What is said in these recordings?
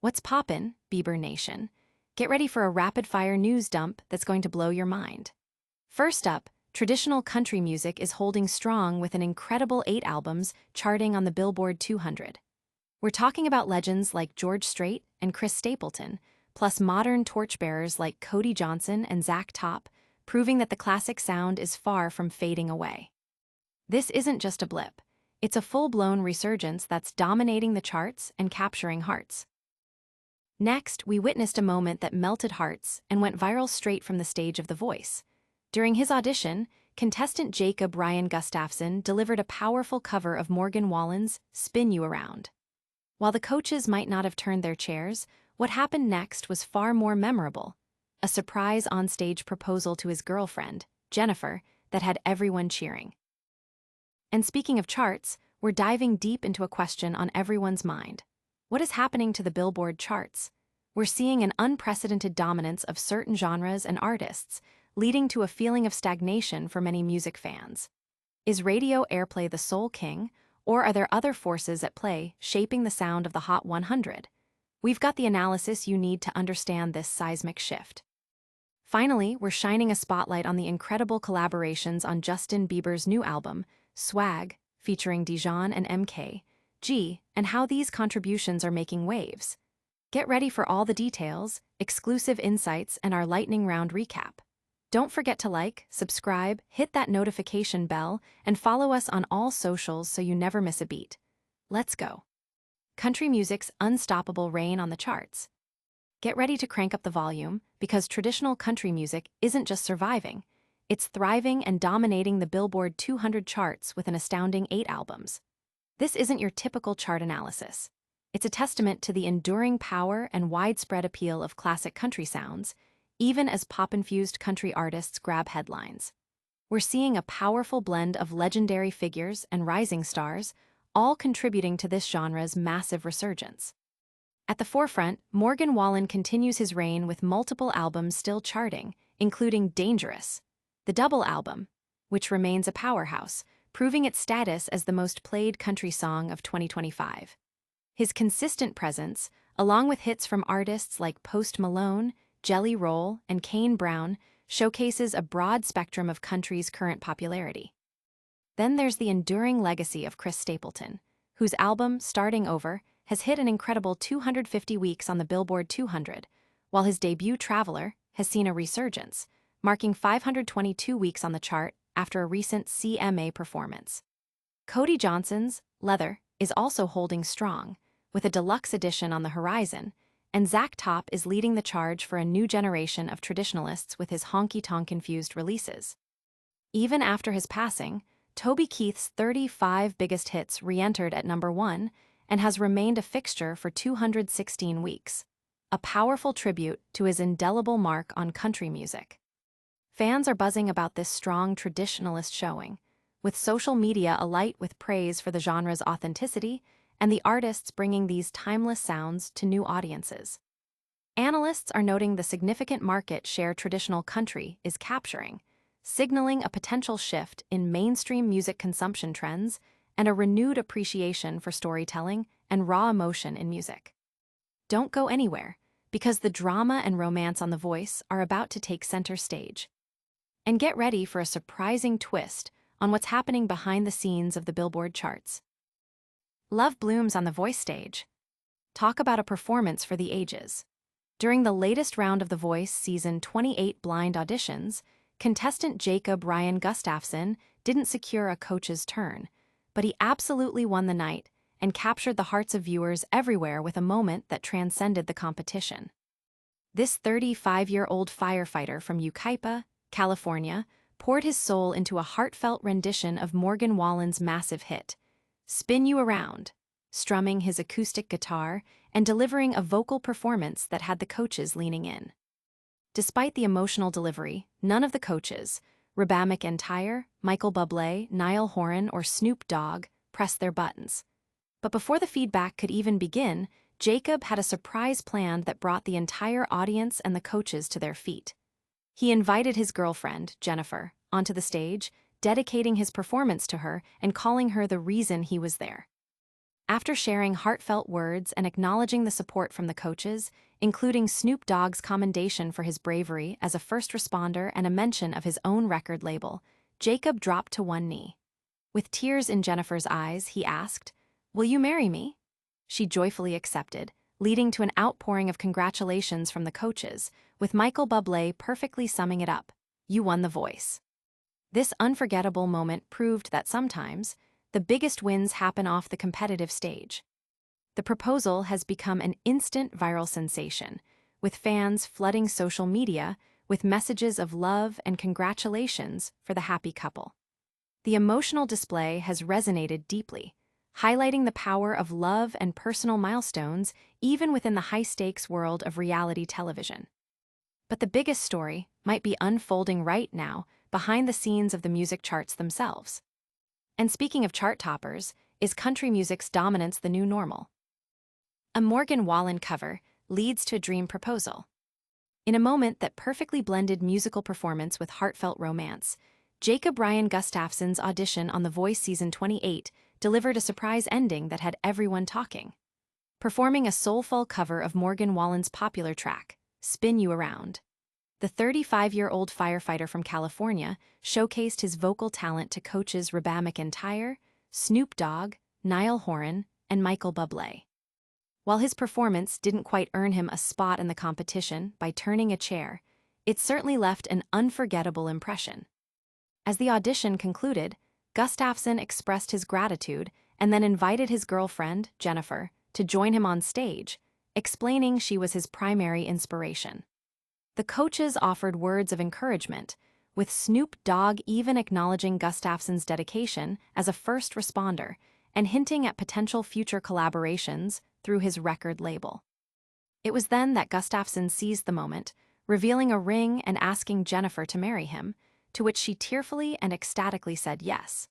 What's poppin', Bieber Nation? Get ready for a rapid-fire news dump that's going to blow your mind. First up, traditional country music is holding strong with an incredible 8 albums charting on the Billboard 200. We're talking about legends like George Strait and Chris Stapleton, plus modern torchbearers like Cody Johnson and Zach Top, proving that the classic sound is far from fading away. This isn't just a blip. It's a full-blown resurgence that's dominating the charts and capturing hearts. Next, we witnessed a moment that melted hearts and went viral straight from the stage of The Voice. During his audition, contestant Jacob Ryan Gustafson delivered a powerful cover of Morgan Wallen's Spin You Around. While the coaches might not have turned their chairs, what happened next was far more memorable. A surprise on-stage proposal to his girlfriend, Jennifer, that had everyone cheering. And speaking of charts, we're diving deep into a question on everyone's mind. What is happening to the Billboard charts? We're seeing an unprecedented dominance of certain genres and artists, leading to a feeling of stagnation for many music fans. Is radio airplay the sole king, or are there other forces at play shaping the sound of the Hot 100? We've got the analysis you need to understand this seismic shift. Finally, we're shining a spotlight on the incredible collaborations on Justin Bieber's new album, Swag, featuring Dijon and Mk.Gee, and how these contributions are making waves. Get ready for all the details, exclusive insights, and our lightning round recap. Don't forget to like, subscribe, hit that notification bell, and follow us on all socials so you never miss a beat. Let's go. Country music's unstoppable reign on the charts. Get ready to crank up the volume, because traditional country music isn't just surviving, it's thriving and dominating the Billboard 200 charts with an astounding 8 albums. This isn't your typical chart analysis. It's a testament to the enduring power and widespread appeal of classic country sounds, even as pop-infused country artists grab headlines. We're seeing a powerful blend of legendary figures and rising stars, all contributing to this genre's massive resurgence. At the forefront, Morgan Wallen continues his reign with multiple albums still charting, including Dangerous, the double album, which remains a powerhouse, proving its status as the most played country song of 2025. His consistent presence, along with hits from artists like Post Malone, Jelly Roll, and Kane Brown, showcases a broad spectrum of country's current popularity. Then there's the enduring legacy of Chris Stapleton, whose album, Starting Over, has hit an incredible 250 weeks on the Billboard 200, while his debut, Traveler, has seen a resurgence, marking 522 weeks on the chart after a recent CMA performance. Cody Johnson's Leather is also holding strong, with a deluxe edition on the horizon, and Zach Top is leading the charge for a new generation of traditionalists with his honky-tonk-infused releases. Even after his passing, Toby Keith's 35 biggest hits re-entered at number 1 and has remained a fixture for 216 weeks, a powerful tribute to his indelible mark on country music. Fans are buzzing about this strong traditionalist showing, with social media alight with praise for the genre's authenticity and the artists bringing these timeless sounds to new audiences. Analysts are noting the significant market share traditional country is capturing, signaling a potential shift in mainstream music consumption trends and a renewed appreciation for storytelling and raw emotion in music. Don't go anywhere, because the drama and romance on The Voice are about to take center stage. And get ready for a surprising twist on what's happening behind the scenes of the Billboard charts. Love blooms on The Voice stage. Talk about a performance for the ages. During the latest round of The Voice Season 28 blind auditions, contestant Jacob Ryan Gustafson didn't secure a coach's turn, but he absolutely won the night and captured the hearts of viewers everywhere with a moment that transcended the competition. This 35-year-old firefighter from Yucaipa, California, poured his soul into a heartfelt rendition of Morgan Wallen's massive hit, Spin You Around, strumming his acoustic guitar and delivering a vocal performance that had the coaches leaning in. Despite the emotional delivery, none of the coaches, Reba McEntire, Michael Bublé, Niall Horan, or Snoop Dogg, pressed their buttons. But before the feedback could even begin, Jacob had a surprise planned that brought the entire audience and the coaches to their feet. He invited his girlfriend, Jennifer, onto the stage, dedicating his performance to her and calling her the reason he was there. After sharing heartfelt words and acknowledging the support from the coaches, including Snoop Dogg's commendation for his bravery as a first responder and a mention of his own record label, Jacob dropped to one knee. With tears in Jennifer's eyes, he asked, "Will you marry me?" She joyfully accepted, leading to an outpouring of congratulations from the coaches, with Michael Bublé perfectly summing it up, "You won the voice." This unforgettable moment proved that sometimes, the biggest wins happen off the competitive stage. The proposal has become an instant viral sensation, with fans flooding social media with messages of love and congratulations for the happy couple. The emotional display has resonated deeply, highlighting the power of love and personal milestones even within the high-stakes world of reality television. But the biggest story might be unfolding right now behind the scenes of the music charts themselves. And speaking of chart toppers, is country music's dominance the new normal? A Morgan Wallen cover leads to a dream proposal. In a moment that perfectly blended musical performance with heartfelt romance, Jacob Ryan Gustafson's audition on The Voice Season 28 delivered a surprise ending that had everyone talking. Performing a soulful cover of Morgan Wallen's popular track, Spin You Around, the 35-year-old firefighter from California showcased his vocal talent to coaches Relive, McIntyre, Snoop Dogg, Niall Horan, and Michael Bublé. While his performance didn't quite earn him a spot in the competition by turning a chair, it certainly left an unforgettable impression. As the audition concluded, Gustafson expressed his gratitude and then invited his girlfriend, Jennifer, to join him on stage, explaining she was his primary inspiration. The coaches offered words of encouragement, with Snoop Dogg even acknowledging Gustafson's dedication as a first responder and hinting at potential future collaborations through his record label. It was then that Gustafson seized the moment, revealing a ring and asking Jennifer to marry him, to which she tearfully and ecstatically said yes.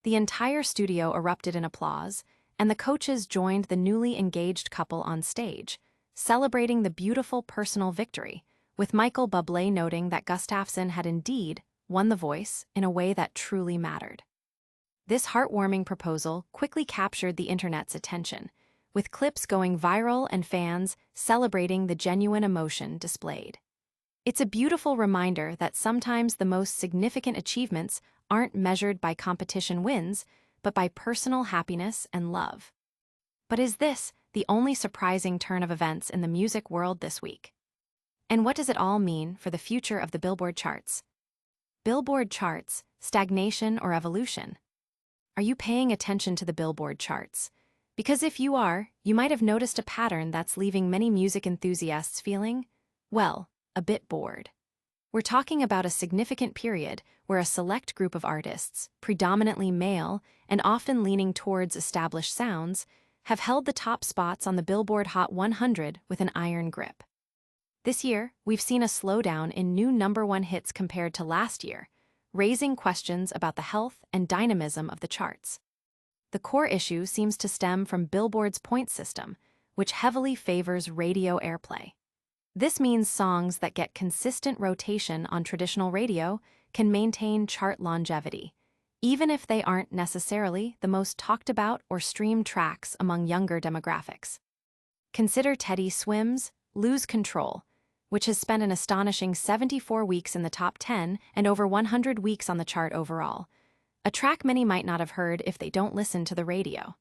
The entire studio erupted in applause, and the coaches joined the newly engaged couple on stage, celebrating the beautiful personal victory, with Michael Bublé noting that Gustafson had indeed won the voice in a way that truly mattered. This heartwarming proposal quickly captured the internet's attention, with clips going viral and fans celebrating the genuine emotion displayed. It's a beautiful reminder that sometimes the most significant achievements aren't measured by competition wins, but by personal happiness and love. But is this the only surprising turn of events in the music world this week? And what does it all mean for the future of the Billboard charts? Billboard charts, stagnation or evolution? Are you paying attention to the Billboard charts? Because if you are, you might have noticed a pattern that's leaving many music enthusiasts feeling, well, a bit bored. We're talking about a significant period where a select group of artists, predominantly male and often leaning towards established sounds, have held the top spots on the Billboard Hot 100 with an iron grip. This year, we've seen a slowdown in new #1 hits compared to last year, raising questions about the health and dynamism of the charts. The core issue seems to stem from Billboard's point system, which heavily favors radio airplay. This means songs that get consistent rotation on traditional radio can maintain chart longevity, even if they aren't necessarily the most talked about or streamed tracks among younger demographics. Consider Teddy Swim's Lose Control, which has spent an astonishing 74 weeks in the top 10 and over 100 weeks on the chart overall, a track many might not have heard if they don't listen to the radio.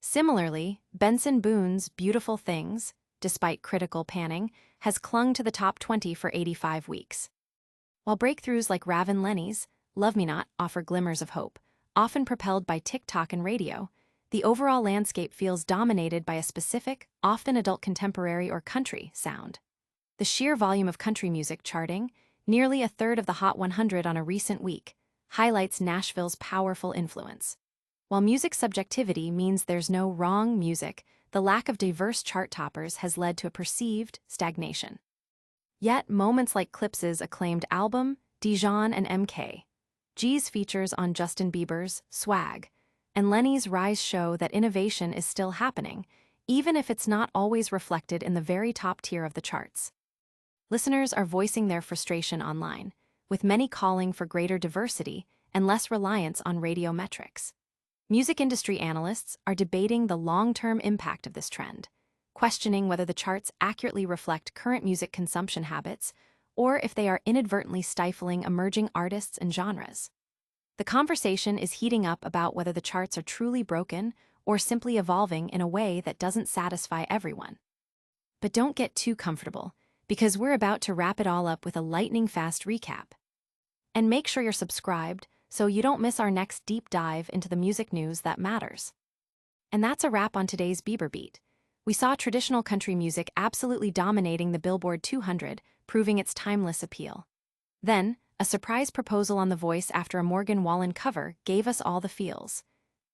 Similarly, Benson Boone's Beautiful Things, despite critical panning, has clung to the top 20 for 85 weeks. While breakthroughs like Raven Lenny's Love Me Not offer glimmers of hope, often propelled by TikTok and radio, the overall landscape feels dominated by a specific, often adult contemporary or country sound. The sheer volume of country music charting, nearly a third of the Hot 100 on a recent week, highlights Nashville's powerful influence. While music subjectivity means there's no wrong music, the lack of diverse chart toppers has led to a perceived stagnation. Yet, moments like Clips's acclaimed album, Dijon and Mk.Gee's features on Justin Bieber's Swag, and Lenny's Rise show that innovation is still happening, even if it's not always reflected in the very top tier of the charts. Listeners are voicing their frustration online, with many calling for greater diversity and less reliance on radio metrics. Music industry analysts are debating the long-term impact of this trend, questioning whether the charts accurately reflect current music consumption habits or if they are inadvertently stifling emerging artists and genres. The conversation is heating up about whether the charts are truly broken or simply evolving in a way that doesn't satisfy everyone. But don't get too comfortable, because we're about to wrap it all up with a lightning-fast recap. And make sure you're subscribed so you don't miss our next deep dive into the music news that matters. And that's a wrap on today's Bieber Beat. We saw traditional country music absolutely dominating the Billboard 200, proving its timeless appeal. Then, a surprise proposal on The Voice after a Morgan Wallen cover gave us all the feels.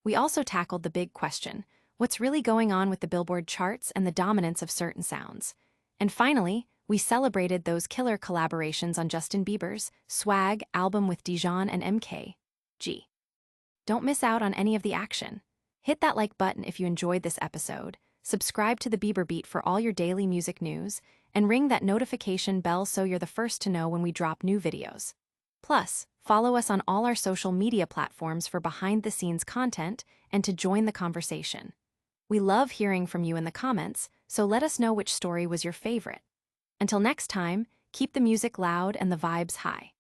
We also tackled the big question: what's really going on with the Billboard charts and the dominance of certain sounds? And finally, we celebrated those killer collaborations on Justin Bieber's Swag album with Dijon and Mk.Gee. Don't miss out on any of the action. Hit that like button if you enjoyed this episode, subscribe to the Bieber Beat for all your daily music news, and ring that notification bell so you're the first to know when we drop new videos. Plus, follow us on all our social media platforms for behind-the-scenes content and to join the conversation. We love hearing from you in the comments, so let us know which story was your favorite. Until next time, keep the music loud and the vibes high.